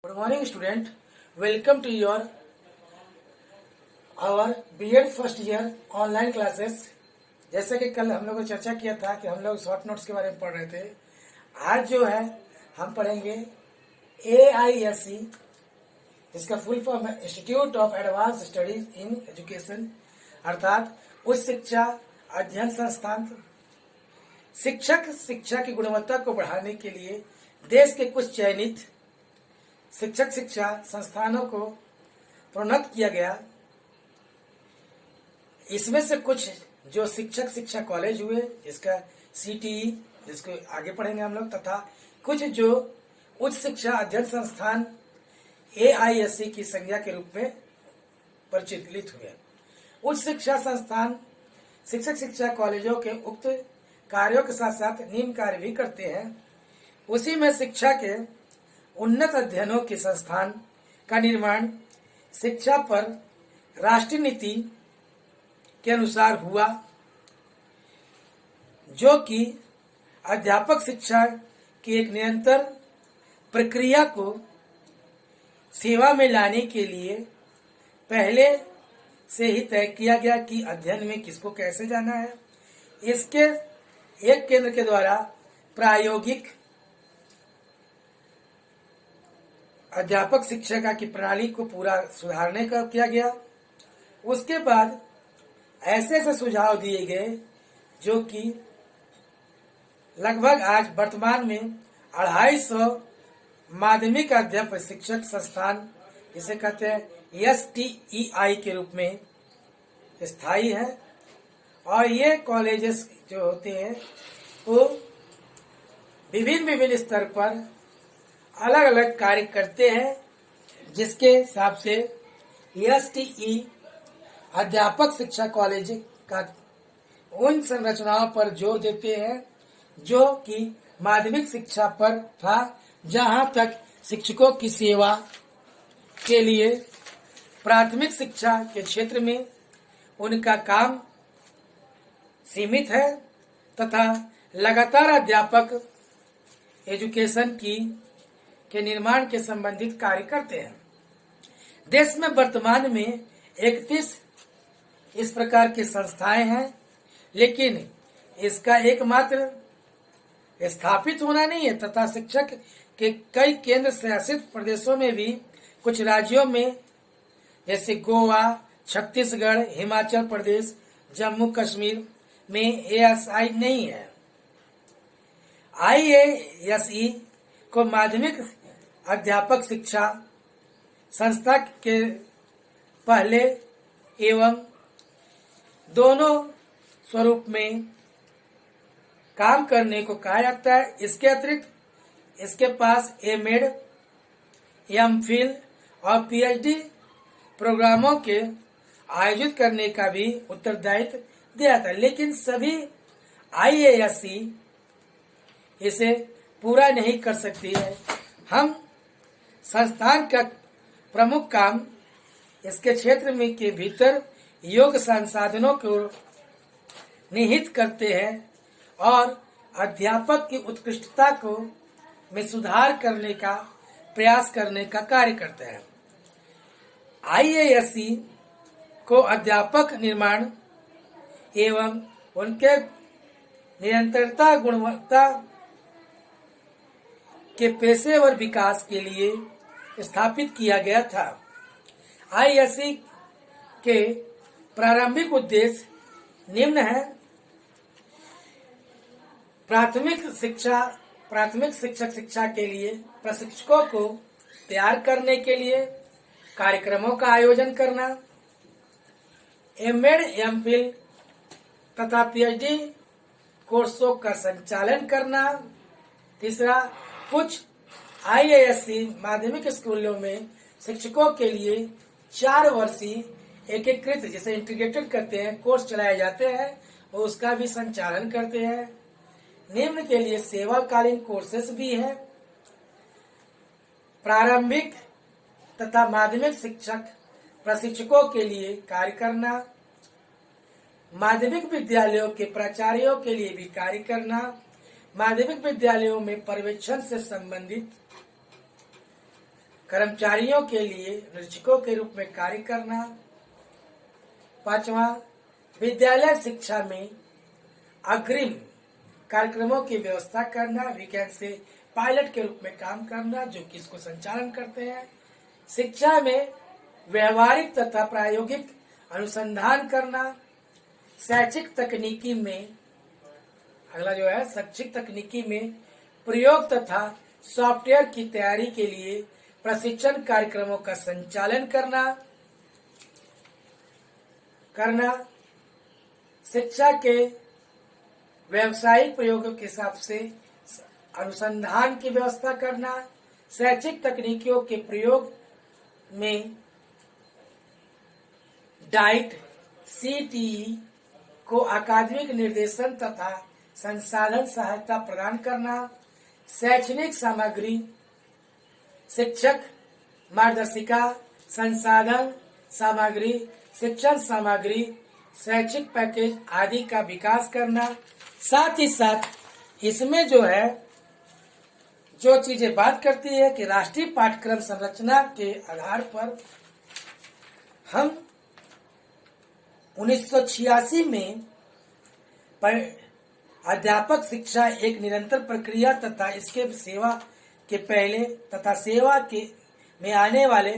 Good morning student, welcome to your our BEd first year online classes. जैसे कि कल हम लोगों ने चर्चा किया था कि हम लोग शॉर्ट नोट्स के बारे में पढ़ रहे थे। आज जो है हम पढ़ेंगे AISE, जिसका फुल फॉर्म है institute of advance studies in education, अर्थात उच्च शिक्षा अध्ययन संस्थान। शिक्षक शिक्षा की गुणवत्ता को बढ़ाने के लिए देश के कुछ चयनित शिक्षक शिक्षा संस्थानों को प्रोन्नत किया गया। इसमें से कुछ जो शिक्षक शिक्षा कॉलेज हुए, जिसका CTE, जिसको आगे पढ़ेंगे हम लोग, तथा कुछ जो उच्च शिक्षा अध्ययन संस्थान AISE की संज्ञा के रूप में परिचित हुए। उच्च शिक्षा संस्थान शिक्षक शिक्षा कॉलेजों के उक्त कार्यों के साथ साथ निम्न कार्य भी करते हैं। उसी में शिक्षा के उन्नत अध्ययनों के संस्थान का निर्माण शिक्षा पर राष्ट्रीय नीति के अनुसार हुआ, जो कि अध्यापक शिक्षा की एक निरंतर प्रक्रिया को सेवा में लाने के लिए पहले से ही तय किया गया कि अध्ययन में किसको कैसे जाना है। इसके एक केंद्र के द्वारा प्रायोगिक अध्यापक शिक्षा की प्रणाली को पूरा सुधारने का किया गया। उसके बाद ऐसे ऐसे सुझाव दिए गए जो कि लगभग आज वर्तमान में 250 माध्यमिक अध्यापक शिक्षक संस्थान, इसे कहते हैं STEI के रूप में स्थायी है। और ये कॉलेजेस जो होते हैं वो विभिन्न स्तर पर अलग अलग कार्य करते हैं, जिसके हिसाब से STE अध्यापक शिक्षा कॉलेज का उन संरचनाओं पर जोर देते हैं जो कि माध्यमिक शिक्षा पर था, जहां तक शिक्षकों की सेवा के लिए प्राथमिक शिक्षा के क्षेत्र में उनका काम सीमित है, तथा लगातार अध्यापक एजुकेशन के निर्माण के संबंधित कार्य करते हैं। देश में वर्तमान में 31 इस प्रकार की संस्थाएं हैं, लेकिन इसका एकमात्र स्थापित होना नहीं है, तथा शिक्षक के कई केंद्र शासित प्रदेशों में भी कुछ राज्यों में जैसे गोवा, छत्तीसगढ़, हिमाचल प्रदेश, जम्मू कश्मीर में AISE नहीं है। IASE को माध्यमिक अध्यापक शिक्षा संस्था के पहले एवं दोनों स्वरूप में काम करने को कहा जाता है। इसके अतिरिक्त इसके पास MAd, MPhil और PhD प्रोग्रामों के आयोजित करने का भी उत्तरदायित्व दिया था, लेकिन सभी IASE इसे पूरा नहीं कर सकती है। हम संस्थान का प्रमुख काम इसके क्षेत्र में के भीतर योग्य संसाधनों को निहित करते हैं और अध्यापक की उत्कृष्टता को में सुधार करने का प्रयास करने का कार्य करते हैं। IASE को अध्यापक निर्माण एवं उनके निरंतरता गुणवत्ता के पेशेवर विकास के लिए स्थापित किया गया था। IASE के प्रारंभिक उद्देश्य निम्न है: प्राथमिक शिक्षक शिक्षा के लिए प्रशिक्षकों को तैयार करने के लिए कार्यक्रमों का आयोजन करना, MAd, MPhil तथा PhD कोर्सों का संचालन करना। तीसरा, कुछ IASE माध्यमिक स्कूलों में शिक्षकों के लिए 4 वर्षीय एकीकृत, जिसे इंटीग्रेटेड करते हैं, कोर्स चलाए जाते हैं और उसका भी संचालन करते हैं। निम्न के लिए सेवाकालीन कोर्सेस भी है। प्रारंभिक तथा माध्यमिक शिक्षक प्रशिक्षकों के लिए कार्य करना, माध्यमिक विद्यालयों के प्राचार्यों के लिए भी कार्य करना, माध्यमिक विद्यालयों में पर्यवेक्षण से संबंधित कर्मचारियों के लिए निरीक्षकों के रूप में कार्य करना। 5वां, विद्यालय शिक्षा में अग्रिम कार्यक्रमों की व्यवस्था करना, वीकेंड से पायलट के रूप में काम करना, जो कि इसको संचालन करते हैं। शिक्षा में व्यवहारिक तथा प्रायोगिक अनुसंधान करना। शैक्षिक तकनीकी में अगला जो है शैक्षिक तकनीकी में प्रयोग तथा सॉफ्टवेयर की तैयारी के लिए प्रशिक्षण कार्यक्रमों का संचालन करना। शिक्षा के व्यावसायिक प्रयोगों के हिसाब से अनुसंधान की व्यवस्था करना। शैक्षिक तकनीकियों के प्रयोग में डाइट CTE को अकादमिक निर्देशन तथा संसाधन सहायता प्रदान करना। शैक्षणिक सामग्री, शिक्षक मार्गदर्शिका, संसाधन सामग्री, शिक्षण सामग्री, शैक्षिक पैकेज आदि का विकास करना। साथ ही साथ इसमें जो है जो चीजें बात करती है कि राष्ट्रीय पाठ्यक्रम संरचना के आधार पर हम 1986 में अध्यापक शिक्षा एक निरंतर प्रक्रिया तथा इसके सेवा के पहले तथा सेवा के में आने वाले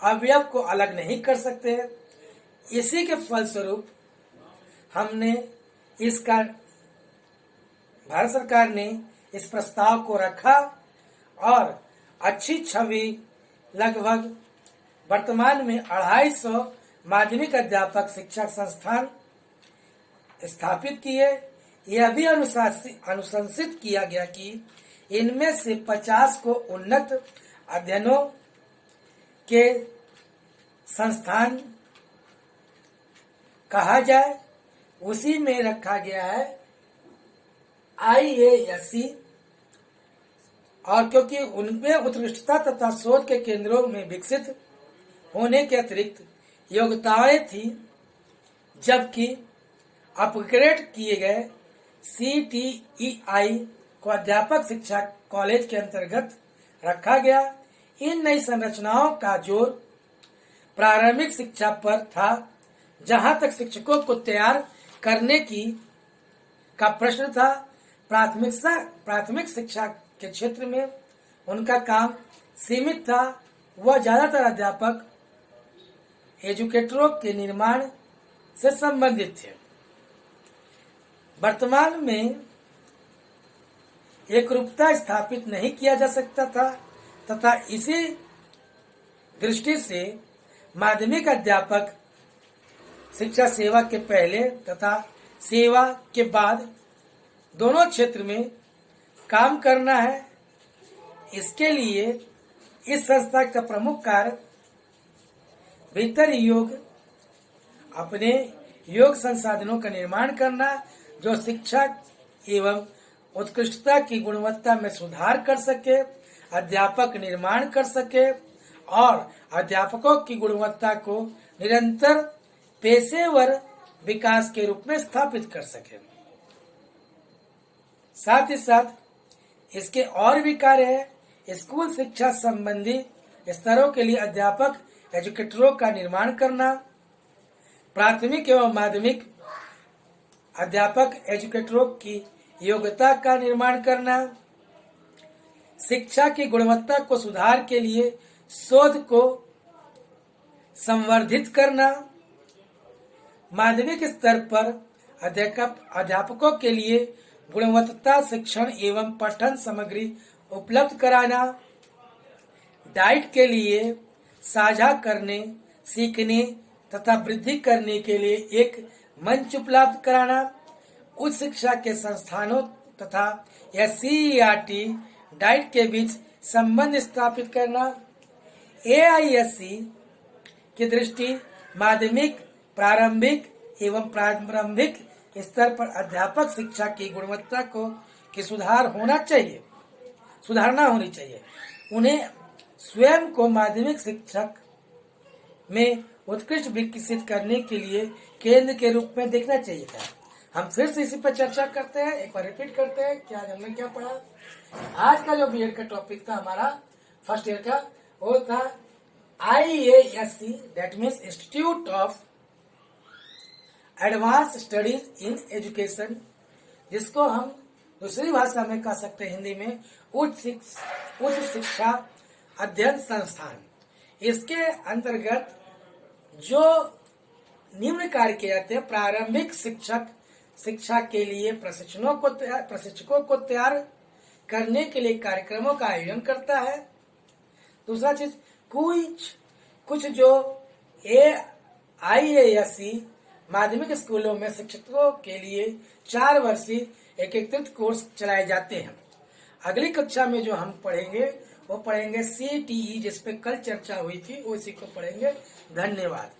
अवयव को अलग नहीं कर सकते। इसी के फलस्वरूप हमने इसका भारत सरकार ने इस प्रस्ताव को रखा और अच्छी छवि लगभग वर्तमान में 250 माध्यमिक अध्यापक शिक्षा संस्थान स्थापित किए। यह भी अनुशंसित किया गया कि इनमें से 50 को उन्नत अध्ययनों के संस्थान कहा जाए। उसी में रखा गया है IASC, और क्योंकि उनमें उत्कृष्टता तथा शोध के केंद्रों में विकसित होने के अतिरिक्त योग्यताएं थी, जबकि अपग्रेड किए गए CTEI को अध्यापक शिक्षा कॉलेज के अंतर्गत रखा गया। इन नई संरचनाओं का जोर प्रारंभिक शिक्षा पर था, जहां तक शिक्षकों को तैयार करने का प्रश्न था। प्राथमिक शिक्षा के क्षेत्र में उनका काम सीमित था। वह ज्यादातर अध्यापक एजुकेटरों के निर्माण से संबंधित थे। वर्तमान में एकरूपता स्थापित नहीं किया जा सकता था तथा इसी दृष्टि से माध्यमिक अध्यापक शिक्षा सेवा के पहले तथा सेवा के बाद दोनों क्षेत्र में काम करना है। इसके लिए इस संस्था का प्रमुख कार्य भीतर अपने योग संसाधनों का निर्माण करना, जो शिक्षा एवं उत्कृष्टता की गुणवत्ता में सुधार कर सके, अध्यापक निर्माण कर सके और अध्यापकों की गुणवत्ता को निरंतर पेशेवर विकास के रूप में स्थापित कर सके। साथ ही साथ इसके और भी कार्य है। स्कूल शिक्षा संबंधी स्तरों के लिए अध्यापक एजुकेटरों का निर्माण करना, प्राथमिक एवं माध्यमिक अध्यापक एजुकेटरों की योग्यता का निर्माण करना, शिक्षा की गुणवत्ता को सुधार के लिए शोध को संवर्धित करना, माध्यमिक स्तर पर अध्यापकों के लिए गुणवत्ता शिक्षण एवं पठन सामग्री उपलब्ध कराना, डाइट के लिए साझा करने, सीखने तथा वृद्धि करने के लिए एक मंच उपलब्ध कराना, उच्च शिक्षा के संस्थानों तथा SCERT डाइट के बीच संबंध स्थापित करना, AISC की दृष्टि माध्यमिक, प्रारंभिक एवं प्रारंभिक स्तर पर अध्यापक शिक्षा की गुणवत्ता की सुधारना होनी चाहिए। उन्हें स्वयं को माध्यमिक शिक्षक में उत्कृष्ट विकसित करने के लिए केंद्र के रूप में देखना चाहिए था। हम फिर से इसी पर चर्चा करते हैं, एक बार रिपीट करते हैं कि आज हमने क्या पढ़ा। आज का जो बीएड का टॉपिक था हमारा फर्स्ट ईयर का, वो था IASC, that means institute of advance studies in education, जिसको हम दूसरी भाषा में कह सकते हैं हिंदी में उच्च शिक्षा अध्ययन संस्थान। इसके अंतर्गत जो निम्न कार्य किए जाते हैं, प्रारंभिक शिक्षा के लिए प्रशिक्षकों को तैयार करने के लिए कार्यक्रमों का आयोजन करता है। दूसरा चीज, कुछ जो IASC माध्यमिक स्कूलों में शिक्षकों के लिए 4 वर्षीय एकीकृत कोर्स चलाए जाते हैं। अगली कक्षा में जो हम पढ़ेंगे वो पढ़ेंगे CTE, जिस पे कल चर्चा हुई थी, उसी को पढ़ेंगे। धन्यवाद।